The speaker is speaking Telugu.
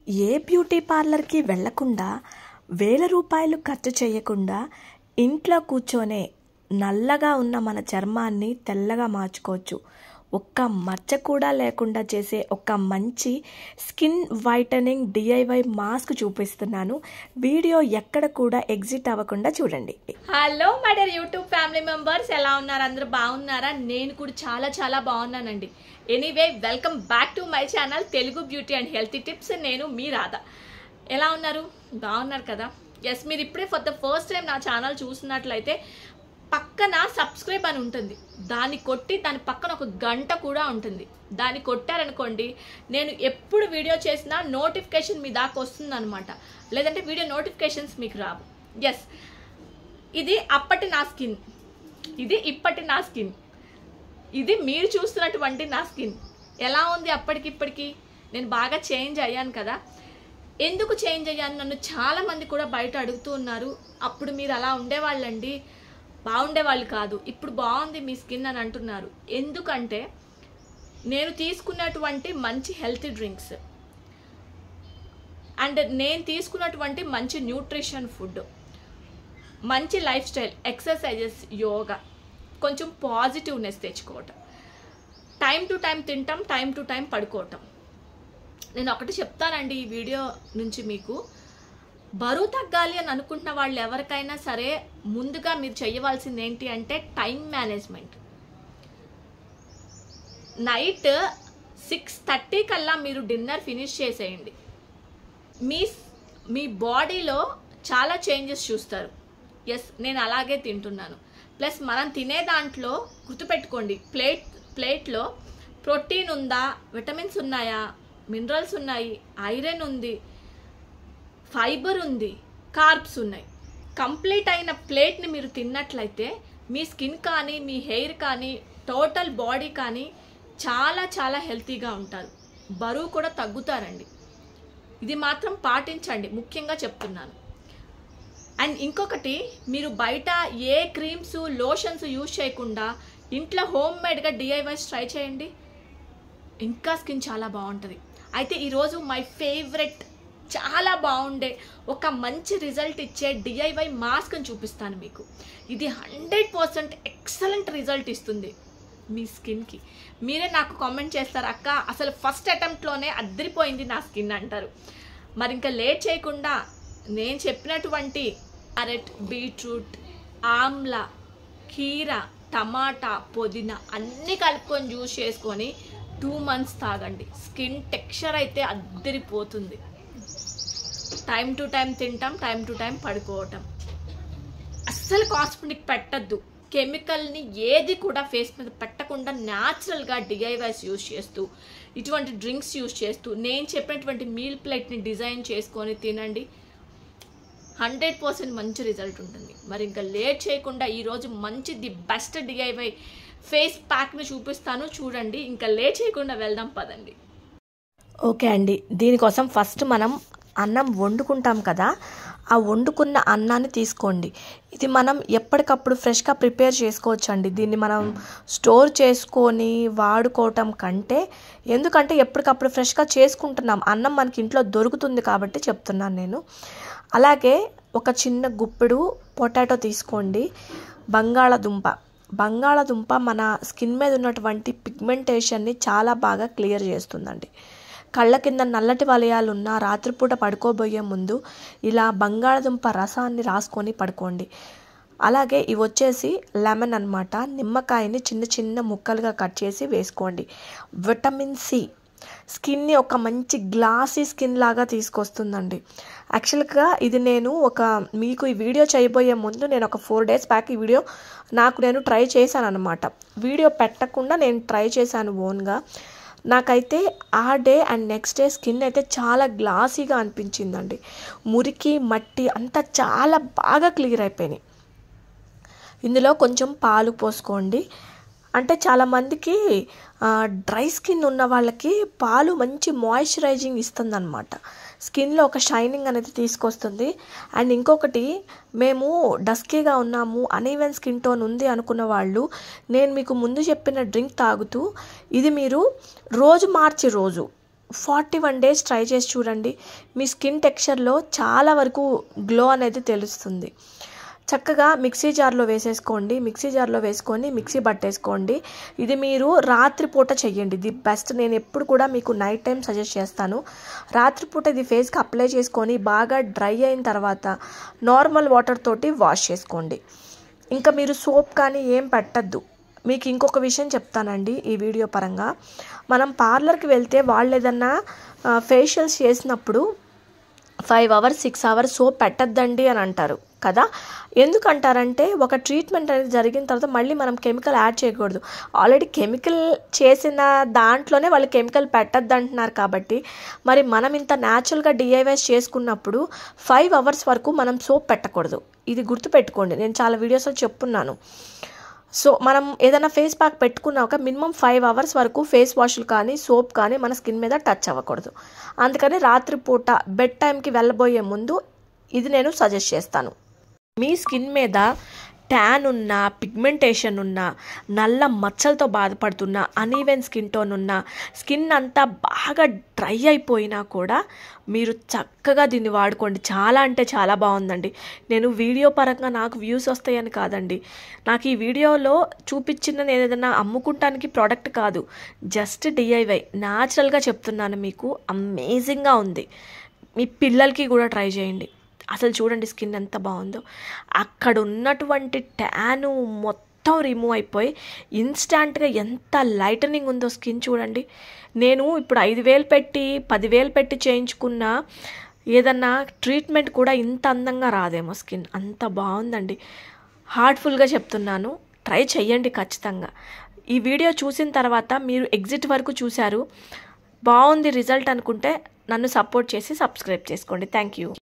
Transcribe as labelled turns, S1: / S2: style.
S1: ఏ బ్యూటీ పార్లర్కి వెళ్లకుండా వేల రూపాయలు ఖర్చు చేయకుండా ఇంట్లో కూర్చొనే నల్లగా ఉన్న మన చర్మాన్ని తెల్లగా మార్చుకోవచ్చు. ఒక్క మచ్చ కూడా లేకుండా చేసే ఒక మంచి స్కిన్ వైటనింగ్ డిఐవై మాస్క్ చూపిస్తున్నాను. వీడియో ఎక్కడ కూడా ఎగ్జిట్ అవ్వకుండా చూడండి.
S2: Hello my dear YouTube family members, ఎలా ఉన్నారు? అందరూ బాగున్నారా? నేను కూడా చాలా బాగున్నానండి. Anyway, welcome back to my channel Telugu beauty and healthy tips. నేను మీ రాధ. ఎలా ఉన్నారు? బాగున్నారు కదా? ఎస్, మీరు ఇప్పుడే ఫర్ ద ఫస్ట్ టైం నా ఛానల్ చూసినట్లయితే పక్కన సబ్స్క్రైబ్ అని ఉంటుంది, దాన్ని కొట్టి దాని పక్కన ఒక గంట కూడా ఉంటుంది, దాన్ని కొట్టారనుకోండి నేను ఎప్పుడు వీడియో చేసినా నోటిఫికేషన్ మీ దాకా వస్తుంది అనమాట. లేదంటే వీడియో నోటిఫికేషన్స్ మీకు రావు. ఎస్, ఇది అప్పటి నా స్కిన్, ఇది ఇప్పటి నా స్కిన్, ఇది మీరు చూస్తున్నటువంటి నా స్కిన్. ఎలా ఉంది అప్పటికి ఇప్పటికి? నేను బాగా చేంజ్ అయ్యాను కదా. ఎందుకు చేంజ్ అయ్యాను నన్ను చాలామంది కూడా బయట అడుగుతూ ఉన్నారు. అప్పుడు మీరు అలా ఉండేవాళ్ళండి, బాగుండేవాళ్ళు కాదు, ఇప్పుడు బాగుంది మీ స్కిన్ అని అంటున్నారు. ఎందుకంటే నేను తీసుకున్నటువంటి మంచి హెల్తీ డ్రింక్స్ అండ్ నేను తీసుకున్నటువంటి మంచి న్యూట్రిషన్ ఫుడ్, మంచి లైఫ్ స్టైల్, ఎక్సర్సైజెస్, యోగా, కొంచెం పాజిటివ్నెస్ తెచ్చుకోవటం, టైం టు టైం తింటాం, టైం టు టైం పడుకోవటం. నేను ఒకటి చెప్తానండి ఈ వీడియో నుంచి మీకు, బరువు తగ్గాలి అని అనుకుంటున్న వాళ్ళు ఎవరికైనా సరే ముందుగా మీరు చేయవలసింది ఏంటి అంటే టైం మేనేజ్మెంట్. నైట్ 6:30 కల్లా మీరు డిన్నర్ ఫినిష్ చేసేయండి. మీ బాడీలో చాలా చేంజెస్ చూస్తారు. ఎస్, నేను అలాగే తింటున్నాను. ప్లస్ మనం తినే దాంట్లో గుర్తుపెట్టుకోండి, ప్లేట్లో ప్రోటీన్ ఉందా, విటమిన్స్ ఉన్నాయా, మినరల్స్ ఉన్నాయి, ఐరన్ ఉంది, ఫైబర్ ఉంది, కార్బ్స్ ఉన్నాయి. కంప్లీట్ అయిన ప్లేట్ని మీరు తిన్నట్లయితే మీ స్కిన్ కానీ మీ హెయిర్ కానీ టోటల్ బాడీ కానీ చాలా హెల్తీగా ఉంటారు. బరువు కూడా తగ్గుతారండి. ఇది మాత్రం పాటించండి, ముఖ్యంగా చెప్తున్నాను. అండ్ ఇంకొకటి, మీరు బయట ఏ క్రీమ్స్ లోషన్స్ యూజ్ చేయకుండా ఇంట్లో హోమ్ మేడ్గా డిఐవైస్ ట్రై చేయండి, ఇంకా స్కిన్ చాలా బాగుంటుంది. అయితే ఈరోజు మై ఫేవరెట్, చాలా బాగుండే ఒక మంచి రిజల్ట్ ఇచ్చే డిఐవై మాస్క్ని చూపిస్తాను మీకు. ఇది 100% ఎక్సలెంట్ రిజల్ట్ ఇస్తుంది మీ స్కిన్కి. మీరే నాకు కామెంట్ చేస్తారు, అక్క అసలు ఫస్ట్ అటెంప్ట్లోనే అద్దరిపోయింది నా స్కిన్ అంటారు. మరి ఇంకా లేట్ చేయకుండా నేను చెప్పినటువంటి క్యారెట్, బీట్రూట్, ఆమ్లా, కీర, టమాటా, పుదీనా అన్నీ కలుపుకొని జ్యూస్ చేసుకొని 2 months తాగండి. స్కిన్ టెక్స్చర్ అయితే అద్దరిపోతుంది. టైం టు టైం తింటాం, టైం టు టైం పడుకోవటం. అస్సలు కాస్మెటిక్ పెట్టద్దు, కెమికల్ని ఏది కూడా ఫేస్ మీద పెట్టకుండా న్యాచురల్గా డిఐవైస్ యూజ్ చేస్తూ, ఇటువంటి డ్రింక్స్ యూజ్ చేస్తూ, నేను చెప్పినటువంటి మీల్ ప్లేట్ని డిజైన్ చేసుకొని తినండి. 100% మంచి రిజల్ట్ ఉంటుంది. మరి ఇంకా లేట్ చేయకుండా ఈరోజు మంచి ది బెస్ట్ డిఐవై ఫేస్ ప్యాక్ని చూపిస్తాను, చూడండి. ఇంకా లేట్ చేయకుండా వెళ్దాం, పదండి.
S1: ఓకే అండి, దీనికోసం ఫస్ట్ మనం అన్నం వండుకుంటాం కదా, ఆ వండుకున్న అన్నాన్ని తీసుకోండి. ఇది మనం ఎప్పటికప్పుడు ఫ్రెష్గా ప్రిపేర్ చేసుకోవచ్చు అండి. దీన్ని మనం స్టోర్ చేసుకొని వాడుకోవటం కంటే, ఎందుకంటే ఎప్పటికప్పుడు ఫ్రెష్గా చేసుకుంటున్నాం, అన్నం మనకి ఇంట్లో దొరుకుతుంది కాబట్టి చెప్తున్నాను నేను. అలాగే ఒక చిన్న గుప్పెడు పొటాటో తీసుకోండి. బంగాళదుంప మన స్కిన్ మీద ఉన్నటువంటి పిగ్మెంటేషన్ని చాలా బాగా క్లియర్ చేస్తుందండి. కళ్ళ కింద నల్లటి వలయాలు ఉన్న రాత్రిపూట పడుకోబోయే ముందు ఇలా బంగాళదుంప రసాన్ని రాసుకొని పడుకోండి. అలాగే ఇవి వచ్చేసి లెమన్ అన్నమాట. నిమ్మకాయని చిన్న ముక్కలుగా కట్ చేసి వేసుకోండి. విటమిన్ సి స్కిన్ని ఒక మంచి గ్లాసీ స్కిన్ లాగా తీసుకొస్తుందండి. యాక్చువల్గా ఇది నేను మీకు ఈ వీడియో చేయబోయే ముందు నేను ఒక 4 days బ్యాక్ ఈ వీడియో నేను ట్రై చేశాను అనమాట. వీడియో పెట్టకుండా నేను ట్రై చేశాను ఓన్గా. నాకైతే ఆ day and next day skin అయితే చాలా గ్లాసీగా అనిపించిందండి. మురికి మట్టి అంతా చాలా బాగా క్లియర్ అయిపోయినాయి. ఇందులో కొంచెం పాలు పోసుకోండి. అంటే చాలామందికి డ్రై స్కిన్ ఉన్న వాళ్ళకి పాలు మంచి మాయిశ్చరైజింగ్ ఇస్తుందన్నమాట, స్కిన్లో ఒక షైనింగ్ అనేది తీసుకొస్తుంది. అండ్ ఇంకొకటి, మేము డస్కీగా ఉన్నాము, అనీవెన్ స్కిన్ టోన్ ఉంది అనుకున్న వాళ్ళు, నేను మీకు ముందు చెప్పిన డ్రింక్ తాగుతూ ఇది మీరు రోజు మార్చి రోజు 41 days ట్రై చేసి చూడండి. మీ స్కిన్ టెక్స్చర్లో చాలా వరకు గ్లో అనేది తెలుస్తుంది. చక్కగా మిక్సీ జార్లో వేసేసుకోండి. మిక్సీ జార్లో వేసుకొని మిక్సీ పట్టేసుకోండి. ఇది మీరు రాత్రిపూట చెయ్యండి. The best. నేను ఎప్పుడు కూడా మీకు నైట్ టైం సజెస్ట్ చేస్తాను. రాత్రిపూట ఇది ఫేస్కి అప్లై చేసుకొని బాగా డ్రై అయిన తర్వాత నార్మల్ వాటర్ తోటి వాష్ చేసుకోండి. ఇంకా మీరు సోప్ కానీ ఏం పెట్టద్దు. మీకు ఇంకొక విషయం చెప్తానండి ఈ వీడియో పరంగా. మనం పార్లర్కి వెళ్తే వాళ్ళు ఏదన్నా ఫేషియల్స్ చేసినప్పుడు 5 hours 6 hours సోప్ పెట్టద్దండి అని అంటారు కదా. ఎందుకంటారంటే ఒక ట్రీట్మెంట్ అనేది జరిగిన తర్వాత మళ్ళీ మనం కెమికల్ యాడ్ చేయకూడదు. ఆల్రెడీ కెమికల్ చేసిన దాంట్లోనే వాళ్ళు కెమికల్ పెట్టద్దు అంటున్నారు కాబట్టి మరి మనం ఇంత న్యాచురల్గా డిఐవైస్ చేసుకున్నప్పుడు 5 hours వరకు మనం సోప్ పెట్టకూడదు. ఇది గుర్తుపెట్టుకోండి. నేను చాలా వీడియోస్లో చెప్పున్నాను. సో మనం ఏదైనా ఫేస్ ప్యాక్ పెట్టుకున్నాక మినిమం 5 hours వరకు ఫేస్ వాష్లు కానీ సోప్ కానీ మన స్కిన్ మీద టచ్ అవ్వకూడదు. అందుకని రాత్రిపూట బెడ్ టైంకి వెళ్ళబోయే ముందు ఇది నేను సజెస్ట్ చేస్తాను. మీ స్కిన్ మీద ట్యాన్ ఉన్న, పిగ్మెంటేషన్ ఉన్న, నల్ల మచ్చలతో బాధపడుతున్న, అనీవెన్ స్కిన్ టోన్ ఉన్న, స్కిన్ అంతా బాగా డ్రై అయిపోయినా కూడా మీరు చక్కగా దీన్ని వాడుకోండి. చాలా అంటే చాలా బాగుందండి. నేను వీడియో పరంగా నాకు వ్యూస్ వస్తాయని కాదండి. నాకు ఈ వీడియోలో చూపించిన ఏదైనా అమ్ముకుంటానికి ప్రోడక్ట్ కాదు, జస్ట్ డిఐవై న్యాచురల్గా చెప్తున్నాను మీకు. అమేజింగ్గా ఉంది. మీ పిల్లలకి కూడా ట్రై చేయండి. అసలు చూడండి స్కిన్ ఎంత బాగుందో. అక్కడ ఉన్నటువంటి ట్యాను మొత్తం రిమూవ్ అయిపోయి ఇన్స్టాంట్గా ఎంత లైటనింగ్ ఉందో స్కిన్ చూడండి. నేను ఇప్పుడు 5,000 పెట్టి 10,000 పెట్టి చేయించుకున్న ఏదన్నా ట్రీట్మెంట్ కూడా ఇంత అందంగా రాదేమో స్కిన్. అంత బాగుందండి. హార్ట్ఫుల్గా చెప్తున్నాను. ట్రై చెయ్యండి ఖచ్చితంగా. ఈ వీడియో చూసిన తర్వాత మీరు ఎగ్జిట్ వరకు చూశారు, బాగుంది రిజల్ట్ అనుకుంటే నన్ను సపోర్ట్ చేసి సబ్స్క్రైబ్ చేసుకోండి. Thank you.